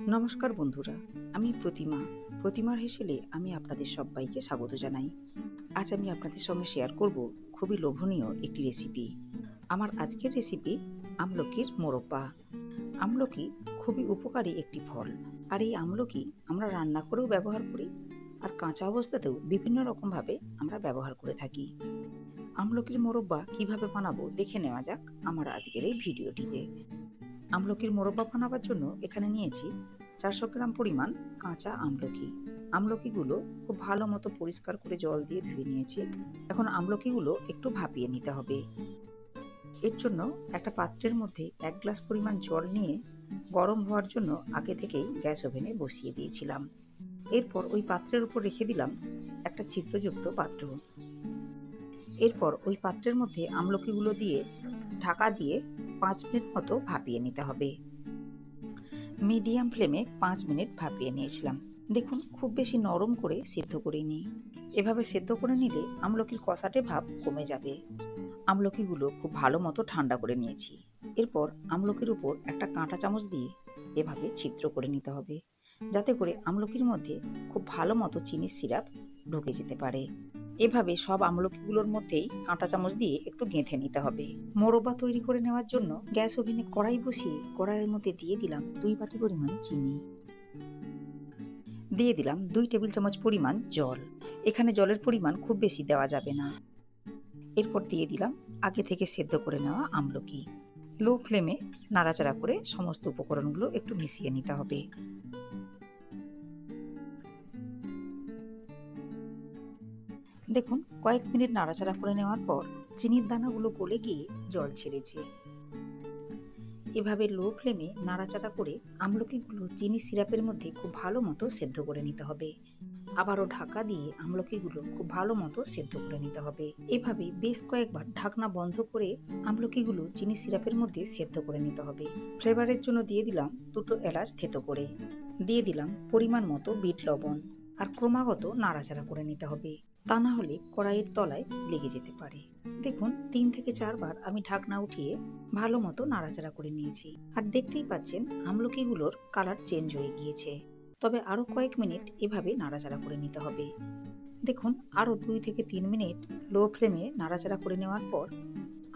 নমস্কার বন্ধুরা, আমি প্রতিমার হেসেলে আমি আপনাদের সবাইকে স্বাগত জানাই। আজ আমি আপনাদের সঙ্গে শেয়ার করব খুবই লোভনীয় একটি রেসিপি। আমার আজকের রেসিপি আমলকির মোরব্বা। আমলকি খুবই উপকারী একটি ফল, আর এই আমলকি আমরা রান্না করেও ব্যবহার করি, আর কাঁচা অবস্থাতেও বিভিন্ন রকমভাবে আমরা ব্যবহার করে থাকি। আমলকির মোরব্বা কিভাবে বানাবো দেখে নেওয়া যাক আমার আজকের এই ভিডিওটিতে। আমলকির মোরব্বা বানাবার জন্য এখানে নিয়েছি 400 গ্রাম পরিমাণ কাঁচা আমলকি। আমলকিগুলো খুব ভালো মতো পরিষ্কার করে জল দিয়ে ধুয়ে নিয়েছি। এখন আমলকিগুলো একটু ভাপিয়ে নিতে হবে। এর জন্য একটা পাত্রের মধ্যে 1 গ্লাস পরিমাণ জল নিয়ে গরম হওয়ার জন্য আগে থেকেই গ্যাস ওভেনে বসিয়ে দিয়েছিলাম। এরপর ওই পাত্রের উপর রেখে দিলাম একটা ছিদ্রযুক্ত পাত্র। এরপর ওই পাত্রের মধ্যে আমলকিগুলো দিয়ে ঢাকা দিয়ে 5 মিনিট মতো ভাপিয়ে নিতে হবে। মিডিয়াম ফ্লেমে 5 মিনিট ভাপিয়ে নিয়েছিলাম। দেখুন, খুব বেশি নরম করে সেদ্ধ করিনি। এভাবে সেদ্ধ করে নিলে আমলকির কষাটে ভাব কমে যাবে। আমলকিগুলো খুব ভালো মতো ঠান্ডা করে নিয়েছি। এরপর আমলকির উপর একটা কাঁটা চামচ দিয়ে এভাবে ছিদ্র করে নিতে হবে, যাতে করে আমলকির মধ্যে খুব ভালো মতো চিনির সিরাপ ঢুকে যেতে পারে। এভাবে সব আমলকিগুলোর মধ্যেই কাঁটা চামচ দিয়ে একটু গেঁথে নিতে হবে। মোরব্বা তৈরি করে নেওয়ার জন্য গ্যাস ওভেনে কড়াই বসিয়ে কড়াইয়ের মধ্যে দিয়ে দিলাম 2 বাটি পরিমাণ চিনি। দিয়ে দিলাম 2 টেবিল চামচ পরিমাণ জল। এখানে জলের পরিমাণ খুব বেশি দেওয়া যাবে না। এরপর দিয়ে দিলাম আগে থেকে সেদ্ধ করে নেওয়া আমলকি। লো ফ্লেমে নাড়াচাড়া করে সমস্ত উপকরণগুলো একটু মিশিয়ে নিতে হবে। দেখুন, কয়েক মিনিট নাড়াচাড়া করে নেওয়ার পর চিনির দানাগুলো গলে গিয়ে জল ছেড়েছে। এভাবে লো ফ্লেমে নাড়াচাড়া করে আমলকিগুলো চিনি সিরাপের মধ্যে খুব ভালো মতো সেদ্ধ করে নিতে হবে। আবারও ঢাকা দিয়ে আমলকিগুলো খুব ভালো মতো সেদ্ধ করে নিতে হবে। এভাবে বেশ কয়েকবার ঢাকনা বন্ধ করে আমলকিগুলো চিনি সিরাপের মধ্যে সেদ্ধ করে নিতে হবে। ফ্লেভারের জন্য দিয়ে দিলাম 2টো এলাচ থেতো করে। দিয়ে দিলাম পরিমাণ মতো বিট লবণ, আর ক্রমাগত নাড়াচাড়া করে নিতে হবে, তা না হলে কড়াইয়ের তলায় লেগে যেতে পারে। দেখুন, 3 থেকে 4 বার আমি ঢাকনা উঠিয়ে ভালো মতো নাড়াচাড়া করে নিয়েছি, আর দেখতেই পাচ্ছেন আমলকিগুলোর কালার চেঞ্জ হয়ে গিয়েছে। তবে আরও কয়েক মিনিট এভাবে নাড়াচাড়া করে নিতে হবে। দেখুন, আরও 2 থেকে 3 মিনিট লো ফ্লেমে নাড়াচাড়া করে নেওয়ার পর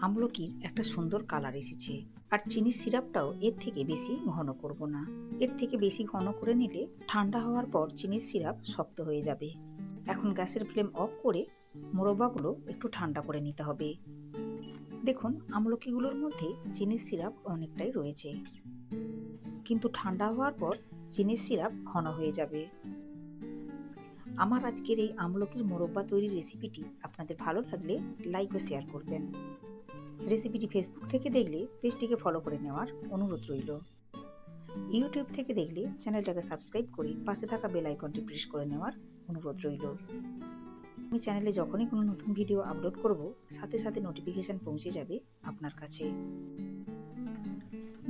আমলকির একটা সুন্দর কালার এসেছে। আর চিনির সিরাপটাও এর থেকে বেশি ঘন করব না। এর থেকে বেশি ঘন করে নিলে ঠান্ডা হওয়ার পর চিনির সিরাপ শক্ত হয়ে যাবে। এখন গ্যাসের ফ্লেম অফ করে মোরব্বাগুলো একটু ঠান্ডা করে নিতে হবে। দেখুন, আমলকিগুলোর মধ্যে চিনির সিরাপ অনেকটাই রয়েছে, কিন্তু ঠান্ডা হওয়ার পর চিনির সিরাপ ঘন হয়ে যাবে। আমার আজকের এই আমলকির মোরব্বা তৈরির রেসিপিটি আপনাদের ভালো লাগলে লাইক ও শেয়ার করবেন। রেসিপিটি ফেসবুক থেকে দেখলে পেজটিকে ফলো করে নেওয়ার অনুরোধ রইল। ইউটিউব থেকে দেখলে চ্যানেলটাকে সাবস্ক্রাইব করে পাশে থাকা বেল আইকনটি প্রেস করে নেওয়ার অনুরোধ রইল। আমি চ্যানেলে যখনই কোনো নতুন ভিডিও আপলোড করব, সাথে সাথে নোটিফিকেশন পৌঁছে যাবে আপনার কাছে।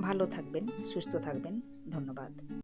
ভালো থাকবেন, সুস্থ থাকবেন। ধন্যবাদ।